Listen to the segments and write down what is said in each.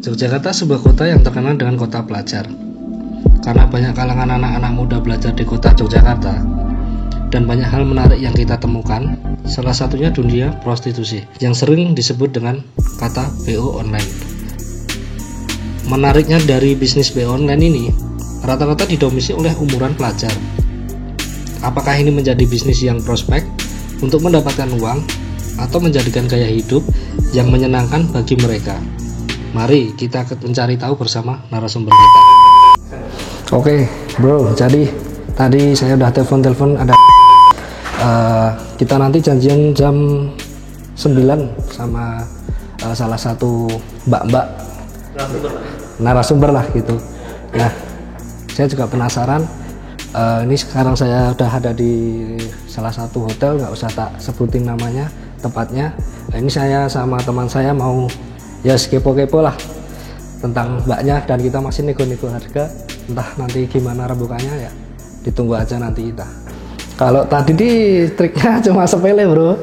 Yogyakarta sebuah kota yang terkenal dengan kota pelajar. Karena banyak kalangan anak-anak muda belajar di kota Yogyakarta dan banyak hal menarik yang kita temukan, salah satunya dunia prostitusi yang sering disebut dengan kata BO online. Menariknya dari bisnis BO online ini, rata-rata didominasi oleh umuran pelajar. Apakah ini menjadi bisnis yang prospek untuk mendapatkan uang atau menjadikan gaya hidup yang menyenangkan bagi mereka? Mari kita mencari tahu bersama narasumber kita. Oke, bro, jadi tadi saya udah telepon ada kita nanti janjian jam 9 sama salah satu mbak narasumber lah gitu. Nah, saya juga penasaran. Ini sekarang saya udah ada di salah satu hotel, nggak usah tak sebutin namanya, tempatnya. Nah, ini saya sama teman saya mau ya kepo-kepo lah tentang mbaknya, dan kita masih nego-nego harga. Entah nanti gimana rembukannya ya, ditunggu aja nanti kita. Kalau tadi di triknya cuma sepele bro,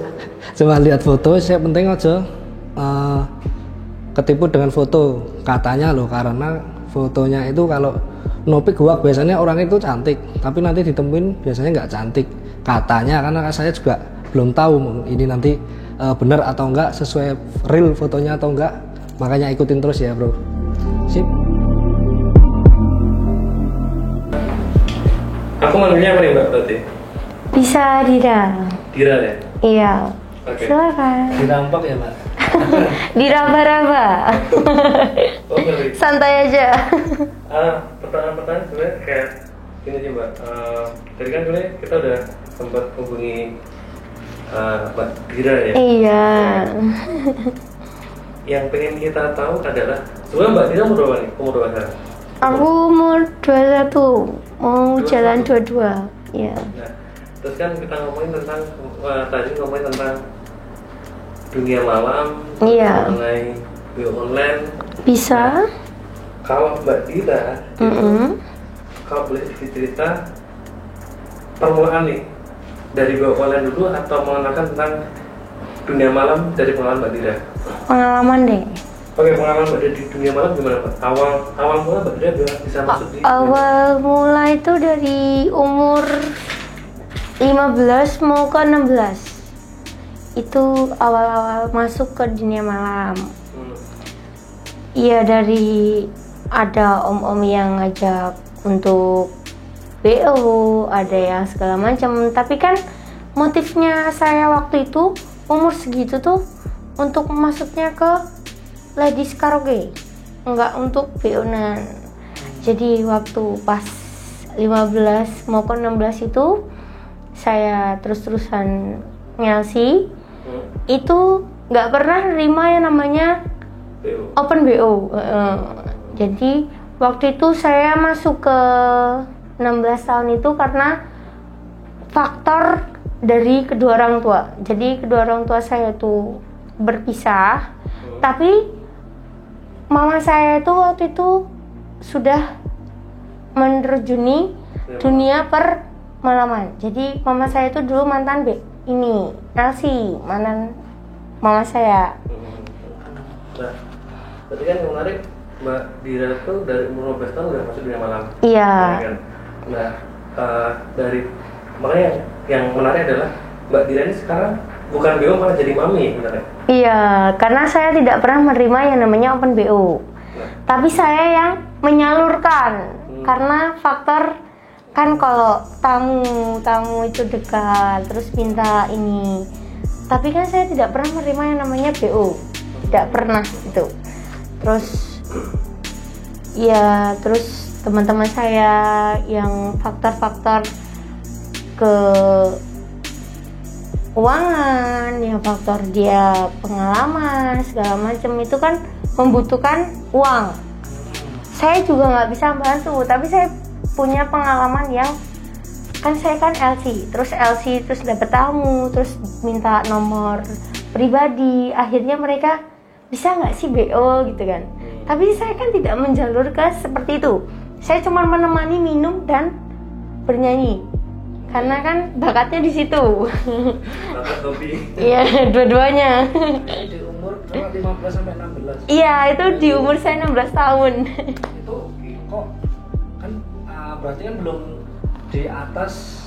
cuma lihat foto. Saya penting aja ketipu dengan foto katanya loh, karena fotonya itu kalau nopik gua biasanya orang itu cantik, tapi nanti ditemuin biasanya nggak cantik katanya. Karena saya juga belum tahu ini nanti benar atau enggak, sesuai real fotonya atau enggak, makanya ikutin terus ya bro. Sip. Aku manggilnya apa nih mbak berarti? Bisa Dira. Dira ya? Iya. Oke. Silakan. Dirampok ya mbak. Diraba-raba. Oh ngeri. Santai aja. Pertanyaan sebenarnya kayak gini sih mbak. Tadi kan sebenarnya kita udah sempat hubungi mbak Dira ya? Iya. Yang pengen kita tahu adalah sebenarnya mbak Dira umur berapa nih? Umur berapa sekarang? Aku umur 21, mau jalan 22. Iya. Nah, terus kan kita ngomongin tentang tadi ngomongin tentang dunia malam, Iya. mengenai BO online. Bisa? Kalau mbak Dira, kalau boleh cerita permulaan nih dari BO online dulu, atau mengenalkan tentang dunia malam dari pengalaman mbak Dira? Pengalaman deh. Oke, pengalaman mbak Dira di dunia malam gimana mbak? Awal mula mbak Dira bisa masuk di Awal mula itu dari umur 15 mau ke 16. Itu awal-awal masuk ke dunia malam. Iya, dari ada om-om yang ngajak untuk BO, ada yang segala macam. Tapi kan motifnya saya waktu itu umur segitu tuh untuk masuknya ke ladies karaoke, enggak untuk BO-nan. Jadi waktu pas 15 mau ke 16 itu saya terus-terusan ngelsi. Itu nggak pernah nerima yang namanya BO. open BO. Jadi waktu itu saya masuk ke 16 tahun itu karena faktor dari kedua orang tua. Jadi kedua orang tua saya itu berpisah, tapi mama saya itu waktu itu sudah menerjuni dunia permalaman. Jadi mama saya itu dulu mantan ini Elsie, mantan mama saya. Nah, tadi kan yang menarik, mbak Dira tuh dari umur 15 tahun udah masuk dunia malam. Iya. Ya kan? Nah, dari makanya yang menarik adalah mbak Dira ini sekarang bukan BO malah jadi mami benar. Iya, karena saya tidak pernah menerima yang namanya open BO. Tapi saya yang menyalurkan. Karena faktor kan kalau tamu itu dekat terus minta ini. Tapi kan saya tidak pernah menerima yang namanya BO. Tidak pernah itu. Terus ya, terus teman-teman saya yang faktor-faktor ke keuangan, ya faktor dia pengalaman segala macam itu kan membutuhkan uang. Saya juga nggak bisa bantu, tapi saya punya pengalaman yang kan saya kan LC terus dapet tamu, terus minta nomor pribadi, akhirnya mereka bisa nggak sih BO gitu kan. Tapi saya kan tidak menjalurkan seperti itu. Saya cuma menemani minum dan bernyanyi. Karena kan bakatnya di situ. Bakat hobi. Iya, dua-duanya. Di umur Kalau 15 sampai 16. Iya, itu di umur saya 16 tahun. Itu kok kan berarti kan belum di atas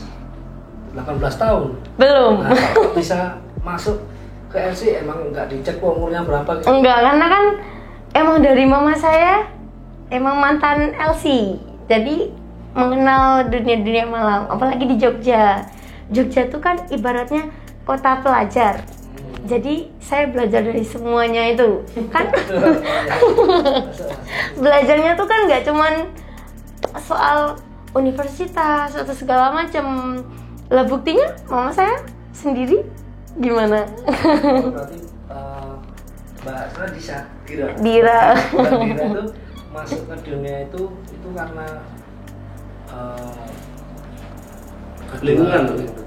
18 tahun. Belum. Nah, kok bisa masuk ke LC? Emang nggak dicek umurnya berapa gitu? Enggak, karena kan emang dari mama saya emang mantan LC. Jadi mengenal dunia-dunia malam, apalagi di Jogja. Jogja tuh kan ibaratnya kota pelajar. Jadi saya belajar dari semuanya itu. Kan belajarnya tuh kan nggak cuman soal universitas atau segala macam. Lah buktinya mama saya sendiri gimana? Berarti Mbak Dira Dira itu masuk ke dunia itu karena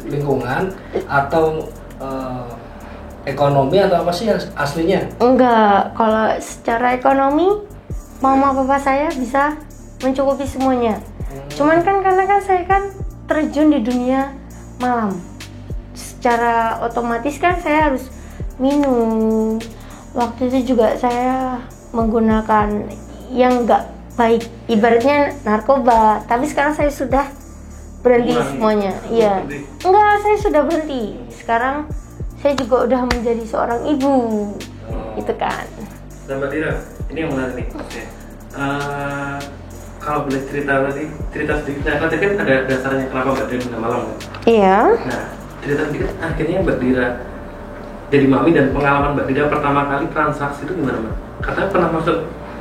lingkungan atau ekonomi atau apa sih aslinya? Enggak, kalau secara ekonomi mama papa saya bisa mencukupi semuanya. Cuman kan karena kan saya kan terjun di dunia malam, secara otomatis kan saya harus minum. Waktu itu juga saya menggunakan yang enggak baik, ibaratnya narkoba. Tapi sekarang saya sudah berhenti semuanya. Iya. Enggak, saya sudah berhenti. Sekarang saya juga udah menjadi seorang ibu. Gitu kan. Dan Mbak Dira, ini yang menarik nih. Kalau boleh cerita sedikit. Nah, tadi kan ada dasarnya kenapa Mbak Dira dunia malam kan? Iya. Nah, cerita sedikit akhirnya Mbak Dira jadi mami dan pengalaman Mbak Dira pertama kali transaksi itu gimana Mbak? Katanya pernah masuk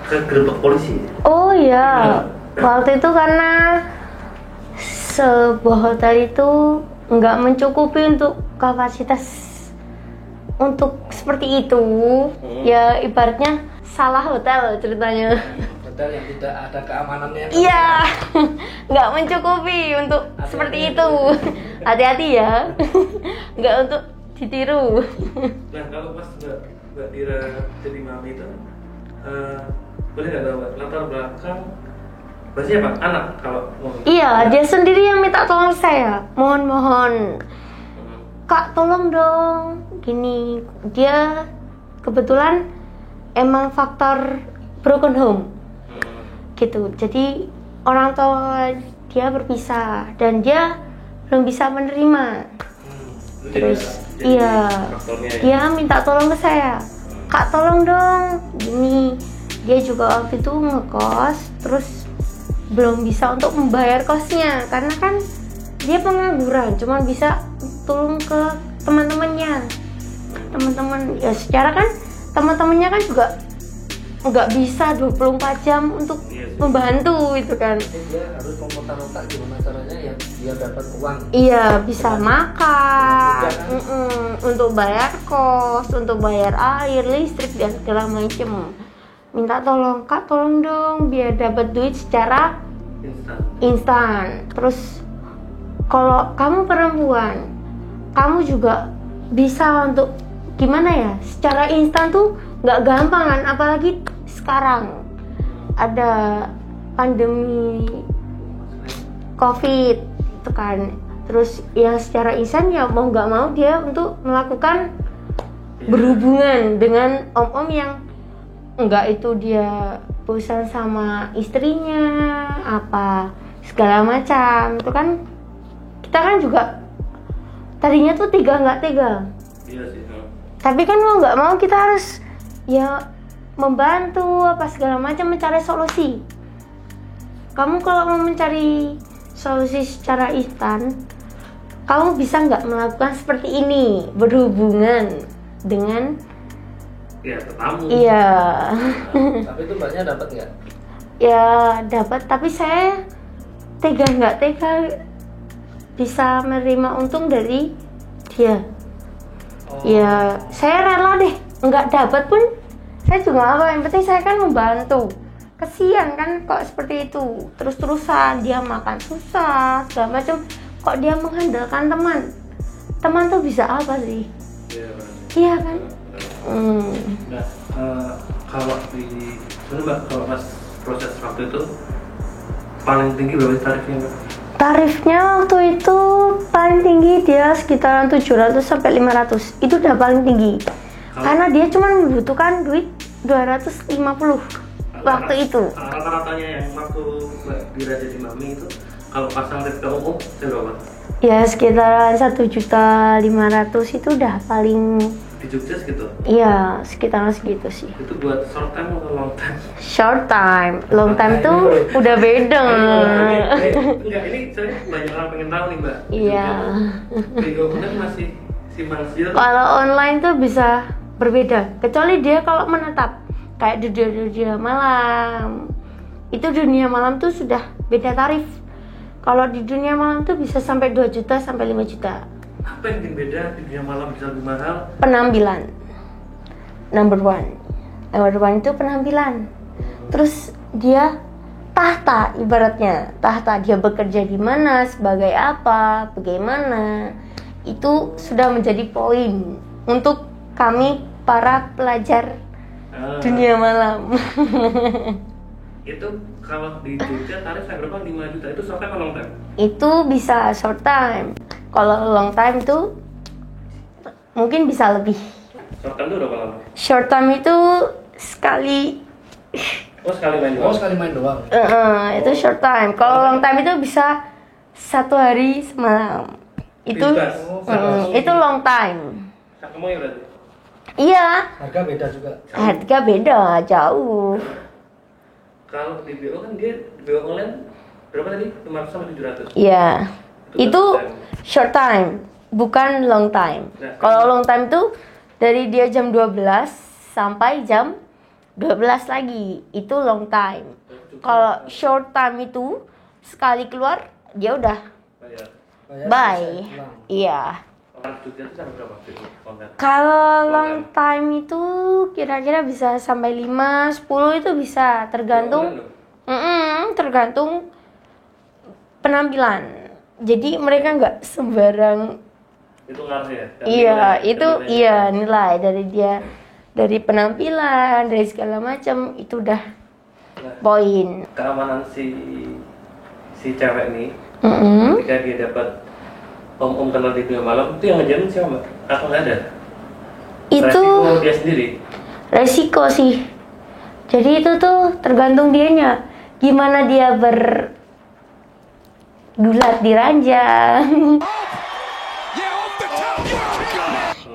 ke gerbong polisi. Oh iya. Waktu itu karena sebuah hotel itu nggak mencukupi untuk kapasitas untuk seperti itu. Ya ibaratnya salah hotel ceritanya. Hotel yang tidak ada keamanannya. Iya, nggak mencukupi untuk seperti itu. Hati-hati ya, nggak untuk ditiru. Nah kalau pas Mbak Dira jadi mami itu, boleh nggak tahu Mbak latar belakang? Maksudnya apa? Anak kalau mau? Iya, dia sendiri yang minta tolong saya. Mohon, Kak tolong dong. Gini, dia kebetulan emang faktor broken home. Gitu. Jadi orang tua dia berpisah dan dia belum bisa menerima. Terus iya, dia minta tolong ke saya. Kak tolong dong. Gini, dia juga waktu itu ngekos, terus belum bisa untuk membayar kosnya karena kan dia pengangguran, cuma bisa tolong ke teman-temannya. Teman-teman ya secara kan teman-temannya kan juga nggak bisa 24 jam untuk membantu itu kan. Dia harus memutar-otak gimana caranya ya biar dapat uang. Iya, bisa makan, untuk bayar kos, untuk bayar air, listrik dan segala macem. Minta tolong, Kak tolong dong biar dapat duit secara instan. Terus kalau kamu perempuan, kamu juga bisa untuk gimana ya? Secara instan tuh nggak gampang kan, apalagi sekarang ada pandemi COVID itu kan. Terus ya secara instan ya mau nggak mau dia untuk melakukan berhubungan dengan om-om yang enggak itu dia bosan sama istrinya apa segala macam. Itu kan kita kan juga tadinya tuh nggak tega. Iya sih. Tapi kan mau nggak mau kita harus ya membantu apa segala macam mencari solusi. Kamu kalau mau mencari solusi secara instan, kamu bisa nggak melakukan seperti ini, berhubungan dengan tamu. Iya. Tapi itu mbaknya dapat nggak? Ya dapat, tapi saya tega nggak tega bisa menerima untung dari dia. Ya saya rela deh, nggak dapat pun saya juga apa, yang penting saya kan membantu. Kesian kan kok seperti itu terus-terusan dia makan susah segala macam, kok dia mengandalkan teman tuh bisa apa sih? Iya kan. Nah, kalau Mbak kalau pas proses waktu itu paling tinggi berapa tarifnya Mbak? Tarifnya waktu itu paling tinggi dia sekitaran 700 sampai 500. Itu udah paling tinggi. Karena dia cuma membutuhkan duit 250 waktu itu. Rata-ratanya yang waktu Mbak Dira jadi mami itu kalau pasang red ke umum berapa? Ya sekitaran 1.500.000 itu udah paling. Di Jogja segitu? Iya, sekitaran segitu sih. Itu buat short time atau long time? Short time, long time tuh udah beda. Enggak, ini saya banyak orang pengen tahu nih Mbak. Iya. Bigo bener masih simpang siur. Kalau online tuh bisa berbeda, kecuali dia kalau menetap kayak di dunia malam. Itu dunia malam tuh sudah beda tarif. Kalau di dunia malam tuh bisa sampai 2 juta sampai 5 juta. Apa yang bikin beda di dunia malam bisa lebih mahal? Penampilan. Number one itu penampilan. Terus dia tahta, ibaratnya tahta dia bekerja di mana, sebagai apa, bagaimana. Itu sudah menjadi poin untuk kami para pelajar dunia malam. Itu kalau di Jogja tarifnya berapa? 5 juta itu short time atau long time? Itu bisa short time. Kalau long time itu mungkin bisa lebih. Short time itu berapa lama? Short time itu sekali. Sekali main doang? Sekali main doang. Itu short time. Kalau long time itu bisa 1 hari semalam. Itu itu long time. Kamu ya berarti? Iya. Harga beda juga. Harga beda jauh. Kalau di BO kan dia di BO online berapa tadi? 500 sampai 700. Iya. Itu short time, bukan long time. Kalau long time itu dari dia jam 12 sampai jam 12 lagi. Itu long time. Kalau short time itu sekali keluar dia udah bye. Iya. Kalau long time itu kira-kira bisa sampai 5, 10 itu bisa tergantung tergantung penampilan. Jadi mereka nggak sembarang. Itu ngaruh ya? Iya, itu iya nilai dari dia, dari penampilan, dari segala macam itu udah poin. Keamanan si cewek nih, ketika dia dapat om kenal di dunia malam itu yang ngejamin siapa Mbak? Atau nggak ada? Itu resiko dia sendiri? Resiko sih. Jadi itu tuh tergantung dianya. Gimana dia bergulat di ranjang.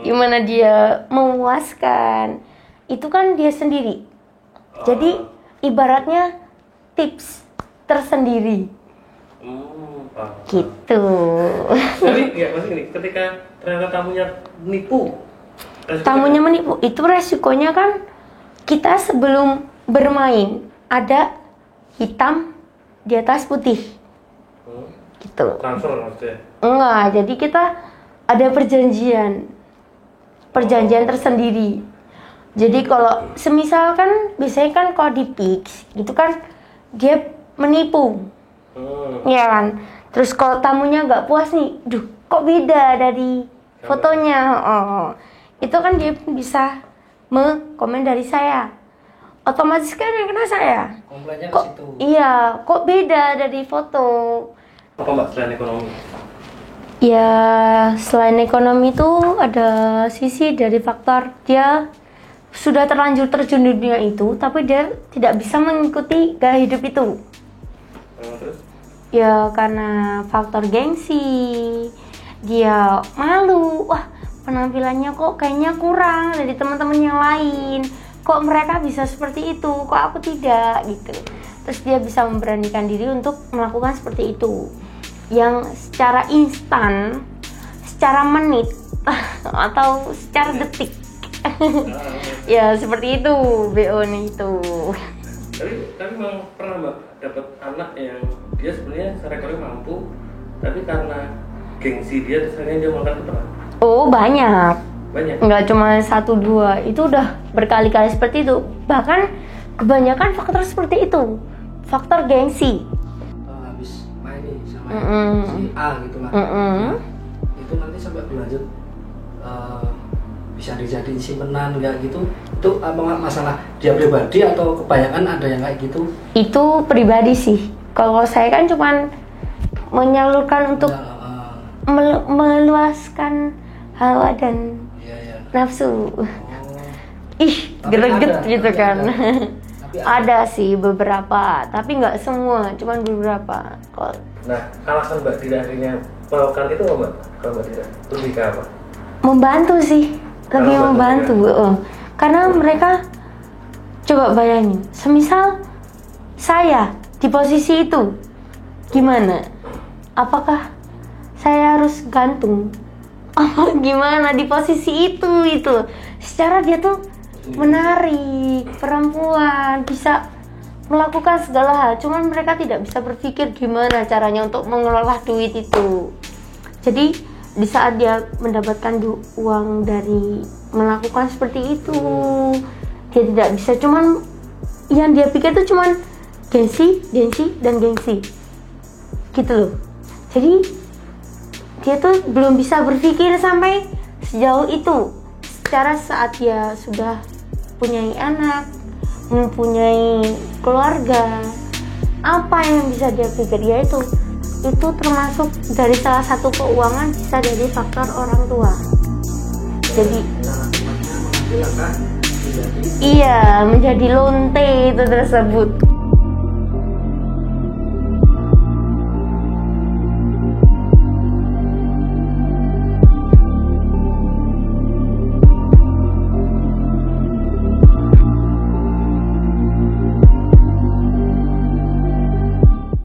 Gimana dia memuaskan. Itu kan dia sendiri. Jadi ibaratnya tips tersendiri. Gitu. Jadi ya maksudnya gini, ketika ternyata tamunya menipu. Tamunya menipu, itu resikonya kan kita sebelum bermain ada hitam di atas putih. Gitu. Transfer maksudnya? Enggak, jadi kita ada perjanjian tersendiri. Jadi kalau semisal kan biasanya kan kalau di Pix gitu kan dia menipu. Iya kan? Terus kalau tamunya nggak puas nih, kok beda dari fotonya? Itu kan dia bisa komen dari saya. Otomatis kan yang kena saya. Komplainnya Kok ke situ. iya, kok beda dari foto? Apa Mbak selain ekonomi? Ya, selain ekonomi itu ada sisi dari faktor dia sudah terlanjur terjun di dunia itu, tapi dia tidak bisa mengikuti gaya hidup itu. Terus? Ya karena faktor gengsi, dia malu, wah penampilannya kok kayaknya kurang dari teman-teman yang lain, kok mereka bisa seperti itu, kok aku tidak gitu. Terus dia bisa memberanikan diri untuk melakukan seperti itu, yang secara instan, secara menit atau secara detik. Ya seperti itu BO nya itu. Tapi memang pernah Mbak dapat anak yang dia sebenarnya secara ekonomi mampu, tapi karena gengsi dia terus akhirnya dia makan keperan. Oh banyak. Nggak cuma 1-2, itu udah berkali-kali seperti itu. Bahkan kebanyakan faktor seperti itu, faktor gengsi. Habis main nih sama si A gitu lah. Nah, itu nanti sampai berlanjut bisa dijadiin simpenan nggak gitu? Itu apa masalah dia pribadi atau kebanyakan ada yang kayak gitu? Itu pribadi sih. Kalau saya kan cuman menyalurkan untuk meluaskan hawa dan nafsu. ih Tapi greget ada, gitu tapi kan. Tapi Ada sih beberapa, tapi nggak semua, cuman beberapa. Nah, alasan Mbak Dira akhirnya melakukan itu apa Mbak? Kalau Mbak Dira lebih ke apa? Membantu sih, lebih Kalau membantu. Karena mereka, coba bayangin, semisal saya di posisi itu, gimana? Apakah saya harus gantung? Apa gimana di posisi itu? Secara dia tuh menarik, perempuan bisa melakukan segala hal, cuman mereka tidak bisa berpikir gimana caranya untuk mengelola duit itu. Jadi di saat dia mendapatkan uang dari melakukan seperti itu, dia tidak bisa, cuman yang dia pikir itu cuman gengsi gitu loh. Jadi dia tuh belum bisa berpikir sampai sejauh itu. Secara saat dia sudah mempunyai anak, mempunyai keluarga, apa yang bisa dia pikir? Ya itu termasuk dari salah satu keuangan, bisa dari faktor orang tua. Jadi iya, menjadi lonte itu tersebut.